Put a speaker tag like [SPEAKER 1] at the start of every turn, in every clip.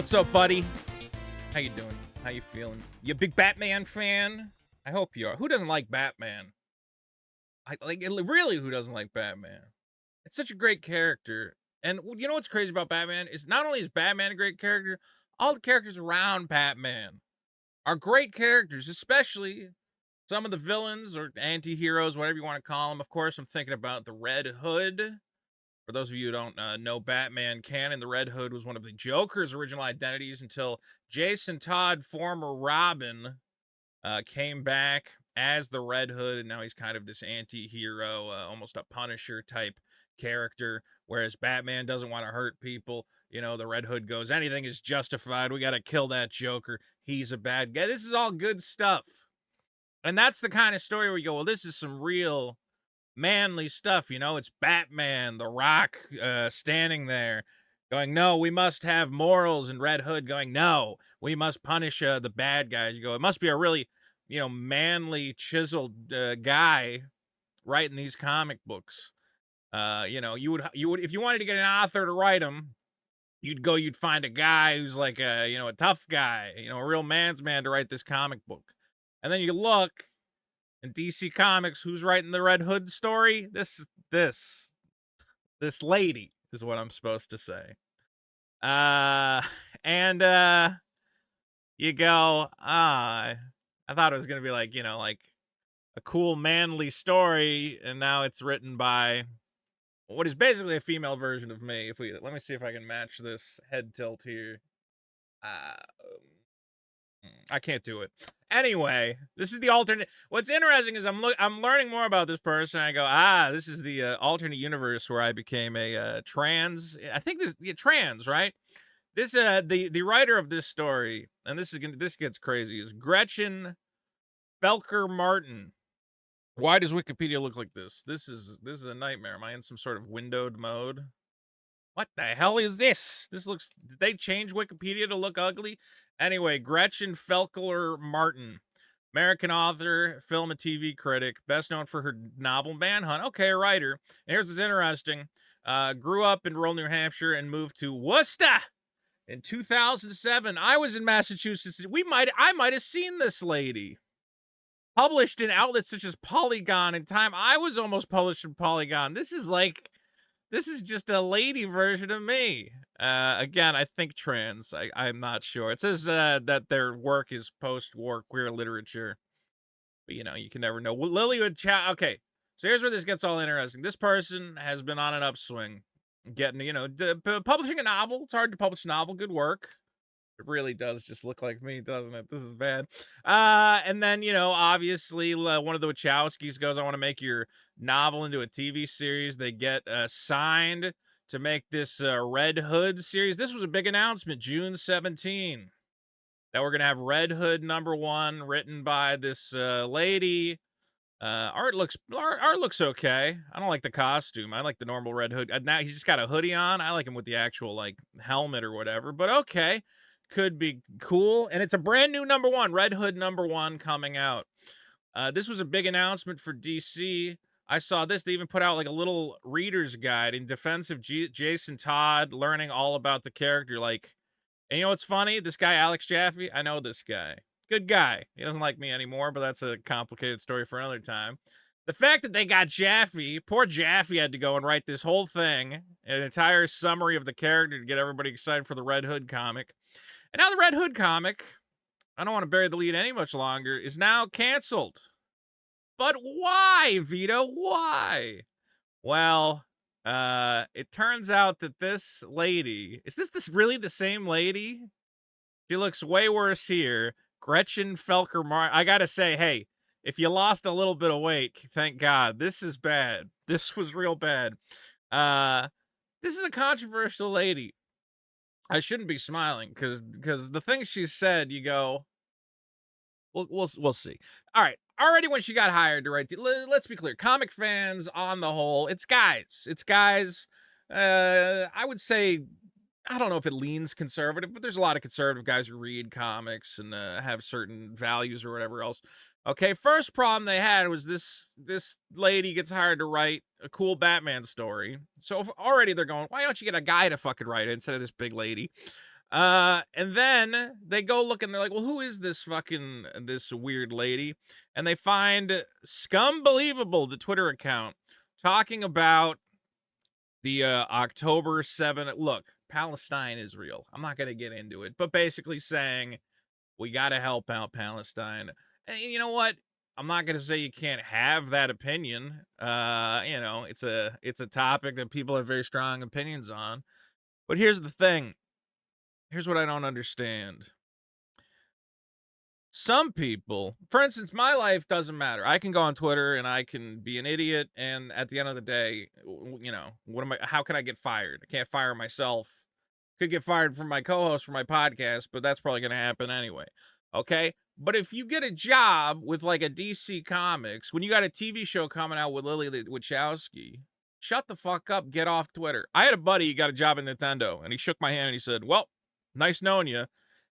[SPEAKER 1] What's up, buddy? How you doing? How you feeling? You a big Batman fan? I hope you are. Who doesn't like Batman? Really, who doesn't like Batman? It's such a great character. And you know what's crazy about Batman is not only is Batman a great character, all the characters around Batman are great characters, especially some of the villains or anti-heroes, whatever you want to call them. Of course, I'm thinking about the Red Hood. For those of you who don't know Batman canon, the Red Hood was one of the Joker's original identities until Jason Todd, former Robin, came back as the Red Hood, and now he's kind of this anti-hero, almost a Punisher type character, whereas Batman doesn't want to hurt people. You know, the Red Hood goes, anything is justified. We got to kill that Joker. He's a bad guy. This is all good stuff. And that's the kind of story where you go, well, this is some real manly stuff, you know. It's Batman, The Rock, standing there going, no, we must have morals, and Red Hood going, no, we must punish the bad guys. You go, it must be a really, you know, manly, chiseled guy writing these comic books. You know, you would if you wanted to get an author to write them, you'd find a guy who's like a, you know, a tough guy, you know, a real man's man to write this comic book. And then you look in DC Comics, who's writing the Red Hood story? This lady is what I'm supposed to say. And you go, I thought it was gonna be like, you know, like a cool manly story, and now it's written by what is basically a female version of me. Let me see if I can match this head tilt here. Uh, I can't do it. Anyway, this is the alternate. What's interesting is I'm learning more about this person. I go, this is the alternate universe where I became a trans. I think trans, right? This the writer of this story, and this gets crazy, is Gretchen Felker Martin. Why does Wikipedia look like this? This is a nightmare. Am I in some sort of windowed mode? What the hell is this? Did they change Wikipedia to look ugly? Anyway, Gretchen Felker Martin, American author, film and TV critic, best known for her novel Manhunt. Okay, a writer. And here's what's interesting. Grew up in rural New Hampshire and moved to Worcester in 2007. I was in Massachusetts. I might have seen this lady. Published in outlets such as Polygon and Time. I was almost published in Polygon. This is just a lady version of me. Again, I think trans. I'm not sure. It says that their work is post-war queer literature. But, you know, you can never know. Lilywood Chow. Okay, so here's where this gets all interesting. This person has been on an upswing. Getting, you know, publishing a novel. It's hard to publish a novel. Good work. It really does just look like me, doesn't it? This is bad. And then, you know, obviously, one of the Wachowskis goes, I want to make your novel into a TV series. They get signed to make this Red Hood series. This was a big announcement, June 17, that we're going to have Red Hood #1 written by this lady. Art looks okay. I don't like the costume. I like the normal Red Hood. Now he's just got a hoodie on. I like him with the actual, like, helmet or whatever, but okay. Could be cool. And it's a brand new #1, Red Hood #1 coming out. This was a big announcement for DC. I saw this. They even put out like a little reader's guide in defense of Jason Todd, learning all about the character. Like, and you know what's funny? This guy, Alex Jaffe, I know this guy. Good guy. He doesn't like me anymore, but that's a complicated story for another time. The fact that they got Jaffe, poor Jaffe had to go and write this whole thing, an entire summary of the character to get everybody excited for the Red Hood comic. And now the Red Hood comic, I don't want to bury the lead any much longer, is now canceled. But why, Vito? Why? Well, it turns out that this lady, is this really the same lady? She looks way worse here. Gretchen Felker Martin. I gotta say, hey, if you lost a little bit of weight, thank God. This is bad. This was real bad. This is a controversial lady. I shouldn't be smiling because the things she said, you go, we'll see. All right, already when she got hired to write, let's be clear, comic fans on the whole, it's guys. I would say, I don't know if it leans conservative, but there's a lot of conservative guys who read comics and have certain values or whatever else. Okay, first problem they had was this lady gets hired to write a cool Batman story. So already they're going, why don't you get a guy to fucking write it instead of this big lady? And then they go look and they're like, well, who is this weird lady? And they find Scumbelievable, the Twitter account, talking about the October 7th. Look, Palestine is real. I'm not going to get into it, but basically saying we got to help out Palestine. And you know what? I'm not going to say you can't have that opinion. It's a topic that people have very strong opinions on. But here's the thing. Here's what I don't understand. Some people, for instance, my life doesn't matter. I can go on Twitter and I can be an idiot, and at the end of the day, what am I? How can I get fired? I can't fire myself. Could get fired from my co-host for my podcast, but that's probably going to happen anyway. Okay, but if you get a job with like a DC Comics, when you got a TV show coming out with Lily Wachowski, shut the fuck up. Get off Twitter. I had a buddy who got a job at Nintendo, and he shook my hand and he said, "Well, nice knowing you."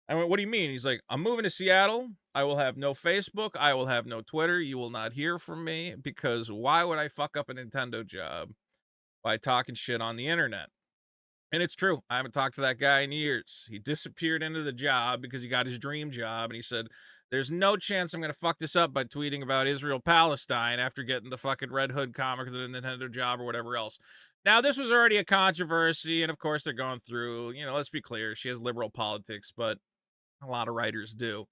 [SPEAKER 1] I went, "What do you mean?" He's like, "I'm moving to Seattle. I will have no Facebook. I will have no Twitter. You will not hear from me because why would I fuck up a Nintendo job by talking shit on the internet?" And it's true. I haven't talked to that guy in years. He disappeared into the job because he got his dream job. And he said, there's no chance I'm going to fuck this up by tweeting about Israel Palestine after getting the fucking Red Hood comic or the Nintendo job or whatever else. Now, this was already a controversy. And of course, they're going through, let's be clear. She has liberal politics, but a lot of writers do.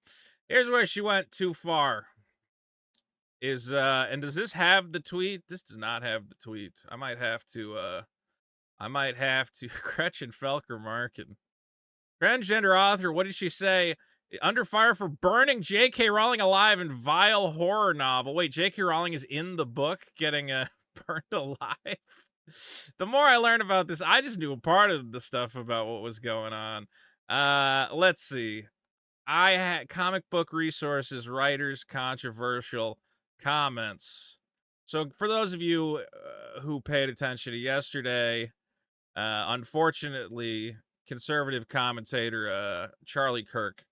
[SPEAKER 1] Here's where she went too far. And does this have the tweet? This does not have the tweet. I might have to Gretchen Felker Markin. Transgender author, what did she say? Under fire for burning J.K. Rowling alive in vile horror novel. Wait, J.K. Rowling is in the book getting burned alive? The more I learn about this, I just knew a part of the stuff about what was going on. Let's see. I had comic book resources, writers, controversial comments. So for those of you who paid attention to yesterday, unfortunately, conservative commentator Charlie Kirk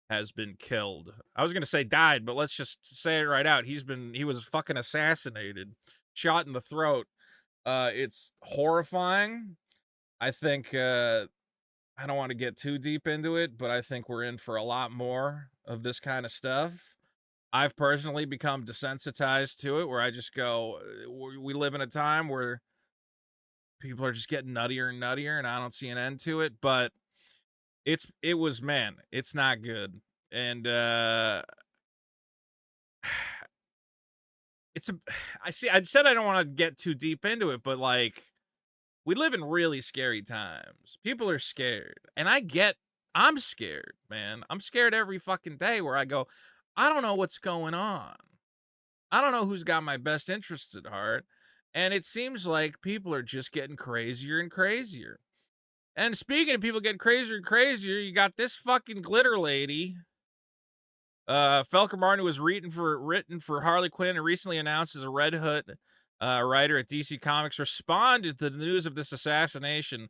[SPEAKER 1] has been killed. I was gonna say died, but let's just say it right out. He was fucking assassinated, shot in the throat. It's horrifying. I think I don't want to get too deep into it, but I think we're in for a lot more of this kind of stuff. I've personally become desensitized to it, where I just go, we live in a time where people are just getting nuttier and nuttier, and I don't see an end to it. But it's not good. And I said I don't want to get too deep into it, but like, we live in really scary times. People are scared, and I'm scared, man. I'm scared every fucking day, where I go, I don't know what's going on. I don't know who's got my best interests at heart. And it seems like people are just getting crazier and crazier. And speaking of people getting crazier and crazier, you got this fucking glitter lady, Felker Martin, who was written for Harley Quinn and recently announced as a Red Hood writer at DC Comics, responded to the news of this assassination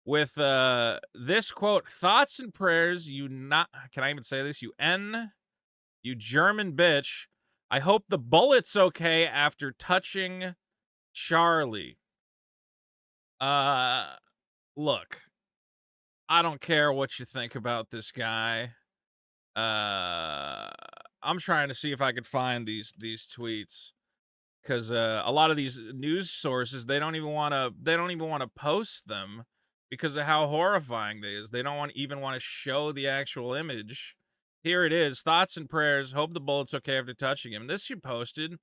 [SPEAKER 1] with this quote: "Thoughts and prayers, can I even say this? You German bitch. I hope the bullet's okay after touching Charlie." Look, I don't care what you think about this guy. I'm trying to see if I could find these tweets, because a lot of these news sources, they don't even want to post them because of how horrifying they is. They don't even want to show the actual image. Here it is. Thoughts and prayers. Hope the bullet's okay after touching him. This she posted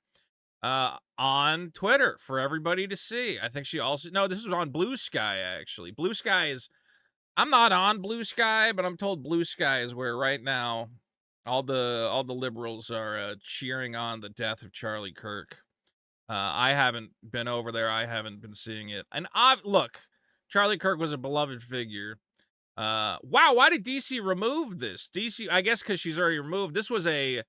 [SPEAKER 1] on Twitter for everybody to see. I think this was on Blue Sky, actually. Blue Sky is, I'm not on Blue Sky, but I'm told Blue Sky is where right now all the liberals are cheering on the death of Charlie Kirk. I haven't been over there. I haven't been seeing it. And look, Charlie Kirk was a beloved figure. Wow, why did DC remove this? DC, I guess because she's already removed. This was a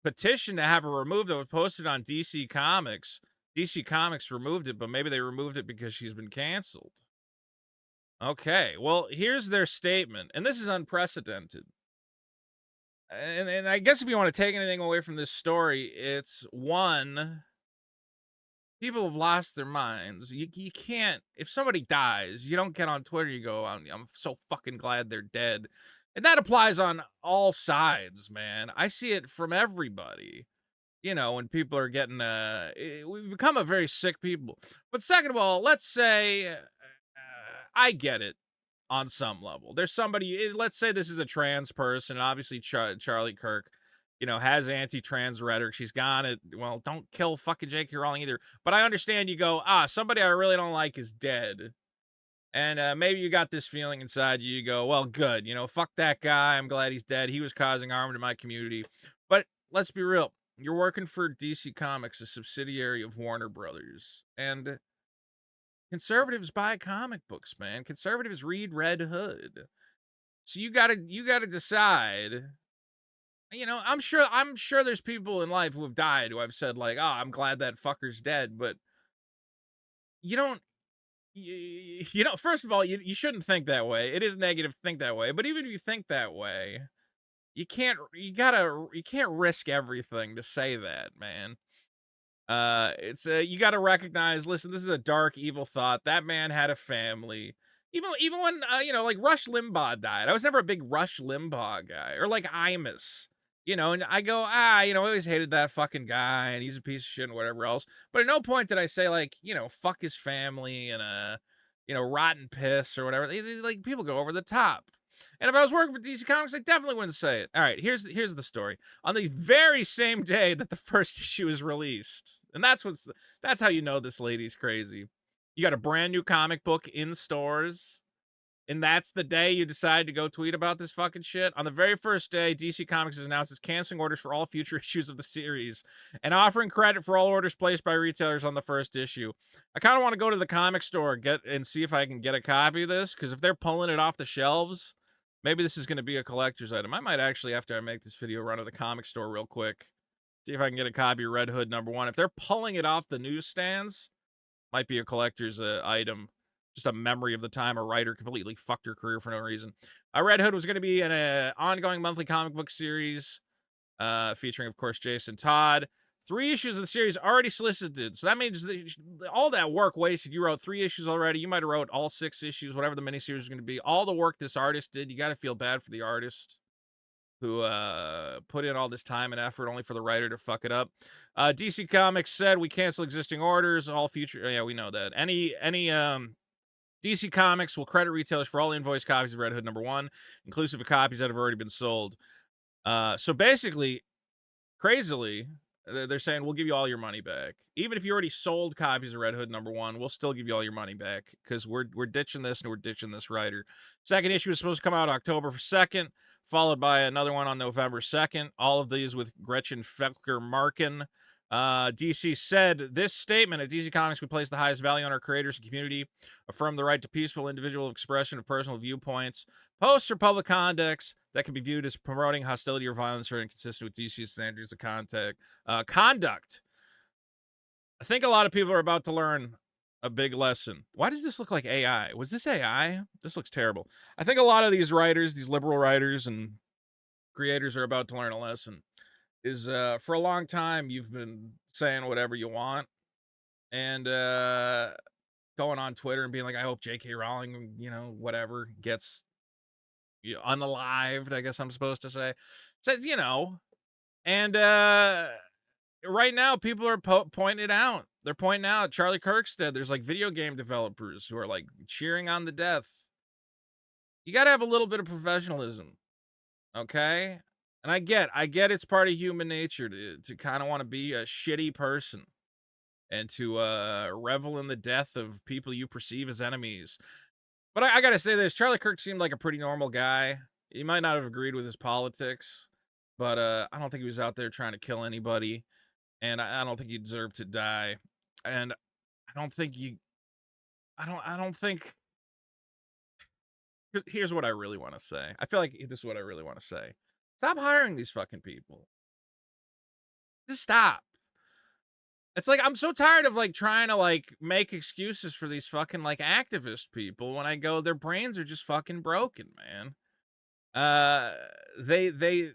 [SPEAKER 1] petition to have her removed that was posted on DC Comics. DC Comics removed it, but maybe they removed it because she's been canceled. Okay, well, here's their statement, and this is unprecedented. And I guess if you want to take anything away from this story, it's one, People have lost their minds. You can't, if somebody dies, you don't get on Twitter, you go, I'm so fucking glad they're dead. And that applies on all sides, man. I see it from everybody. You know, when people are getting, we've become a very sick people. But second of all, let's say, I get it on some level. There's somebody, let's say this is a trans person, obviously Charlie Kirk, you know, has anti-trans rhetoric. She's gone it. Well, don't kill fucking J.K. Rowling either. But I understand you go, somebody I really don't like is dead. And maybe you got this feeling inside you. You go, well, good. You know, fuck that guy. I'm glad he's dead. He was causing harm to my community. But let's be real. You're working for DC Comics, a subsidiary of Warner Brothers. And conservatives buy comic books, man. Conservatives read Red Hood. So you gotta decide. You know, I'm sure there's people in life who have died who I've said like, I'm glad that fucker's dead, but you don't you know, first of all, you shouldn't think that way. It is negative to think that way, but even if you think that way, you can't risk everything to say that, man. It's you got to recognize. Listen, this is a dark, evil thought. That man had a family. Even when you know, like Rush Limbaugh died, I was never a big Rush Limbaugh guy, or like Imus. You know, and I go, you know, I always hated that fucking guy, and he's a piece of shit, and whatever else. But at no point did I say like, you know, fuck his family and you know, rotten piss or whatever. Like people go over the top. And if I was working for DC Comics, I definitely wouldn't say it. All right, here's the story. On the very same day that the first issue is released, and that's how you know this lady's crazy. You got a brand new comic book in stores, and that's the day you decide to go tweet about this fucking shit. On the very first day, DC Comics has announced it's canceling orders for all future issues of the series and offering credit for all orders placed by retailers on the first issue. I kind of want to go to the comic store and see if I can get a copy of this, because if they're pulling it off the shelves, maybe this is going to be a collector's item. I might actually, after I make this video, run to the comic store real quick, see if I can get a copy of Red Hood #1. If they're pulling it off the newsstands, might be a collector's item. Just a memory of the time a writer completely fucked her career for no reason. Red Hood was going to be an ongoing monthly comic book series featuring, of course, Jason Todd. 3 issues of the series already solicited. So that means all that work wasted. You wrote 3 issues already. You might have wrote all 6 issues, whatever the miniseries is going to be. All the work this artist did, you got to feel bad for the artist who put in all this time and effort only for the writer to fuck it up. DC Comics said we cancel existing orders, all future. Yeah, we know that. Any DC Comics will credit retailers for all invoice copies of Red Hood #1, inclusive of copies that have already been sold. So basically, crazily, they're saying we'll give you all your money back, even if you already sold copies of Red Hood #1. We'll still give you all your money back because we're ditching this and we're ditching this writer. Second issue is supposed to come out October 2nd, followed by another one on November 2nd. All of these with Gretchen Felker Markin. DC said this statement at DC Comics: we place the highest value on our creators and community, affirm the right to peaceful individual expression of personal viewpoints. Posts or public conducts that can be viewed as promoting hostility or violence are inconsistent with DC's standards of conduct. I think a lot of people are about to learn a big lesson. Why does this look like AI? Was this AI? This looks terrible. I think a lot of these writers, these liberal writers and creators, are about to learn a lesson. Is for a long time you've been saying whatever you want and going on Twitter and being like, I hope J.K. Rowling, you know, whatever, gets unalived, I guess I'm supposed to say. Says, you know, and right now people are pointing it out. They're pointing out Charlie Kirkstead. There's like video game developers who are like cheering on the death. You got to have a little bit of professionalism, okay? And I get it's part of human nature to kind of want to be a shitty person and to revel in the death of people you perceive as enemies. But I gotta say this, Charlie Kirk seemed like a pretty normal guy. He might not have agreed with his politics, but I don't think he was out there trying to kill anybody, and I don't think he deserved to die. And I don't think you, I don't think. Here's what I really want to say. I feel like this is what I really want to say. Stop hiring these fucking people. Just stop. It's like I'm so tired of like trying to like make excuses for these fucking like activist people when I go, their brains are just fucking broken, man. They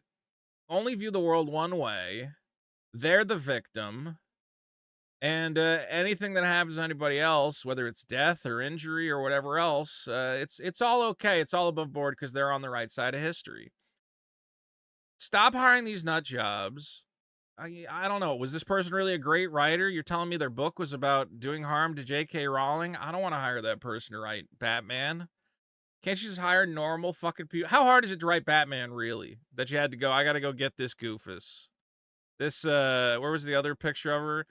[SPEAKER 1] only view the world one way. They're the victim, And anything that happens to anybody else, whether it's death or injury or whatever else, it's all okay. It's all above board because they're on the right side of history. Stop hiring these nut jobs. I don't know. Was this person really a great writer? You're telling me their book was about doing harm to J.K. Rowling? I don't want to hire that person to write Batman. Can't you just hire normal fucking people? How hard is it to write Batman, really? That you had to go, I gotta go get this goofus. This, where was the other picture of her?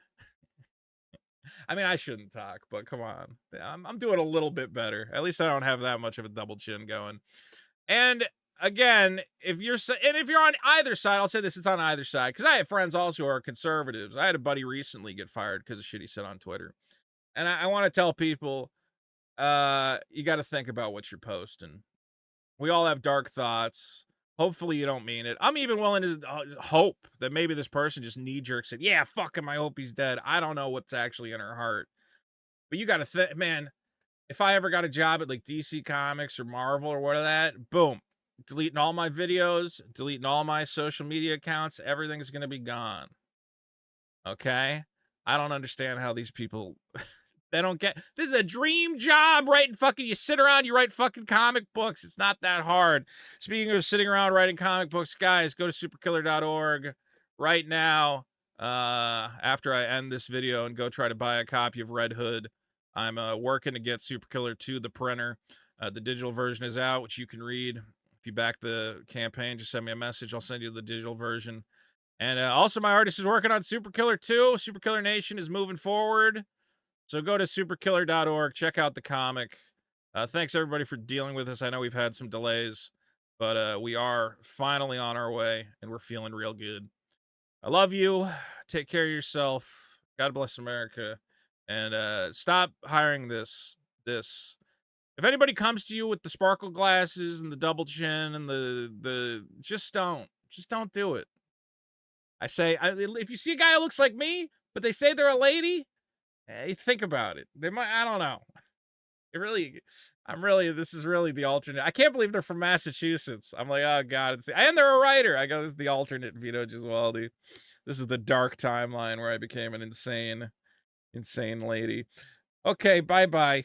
[SPEAKER 1] I mean, I shouldn't talk, but come on. I'm doing a little bit better. At least I don't have that much of a double chin going. And again, if you're on either side, I'll say this, it's on either side, because I have friends also who are conservatives. I had a buddy recently get fired because of shit he said on Twitter. And I want to tell people, you got to think about what you're posting. We all have dark thoughts. Hopefully you don't mean it. I'm even willing to hope that maybe this person just knee jerk said, yeah, fuck him. I hope he's dead. I don't know what's actually in her heart. But you got to think, man, if I ever got a job at like DC Comics or Marvel or what of that, boom, deleting all my videos, deleting all my social media accounts, everything's going to be gone. Okay? I don't understand how these people they don't get this is a dream job writing fucking you sit around, you write fucking comic books. It's not that hard. Speaking of sitting around writing comic books, guys, go to superkiller.org right now. After I end this video and go try to buy a copy of Red Hood. I'm working to get Superkiller to the printer. The digital version is out, which you can read. If you back the campaign, just send me a message. I'll send you the digital version. And also, my artist is working on Superkiller 2. Superkiller Nation is moving forward. So go to superkiller.org. Check out the comic. Thanks, everybody, for dealing with us. I know we've had some delays, but we are finally on our way, and we're feeling real good. I love you. Take care of yourself. God bless America. And stop hiring this. If anybody comes to you with the sparkle glasses and the double chin and the just don't do it. I say, if you see a guy who looks like me, but they say they're a lady, hey, think about it. They might, I don't know. This is really the alternate. I can't believe they're from Massachusetts. I'm like, oh God. And they're a writer. I go, this is the alternate Vito Gesualdi. This is the dark timeline where I became an insane lady. Okay, bye-bye.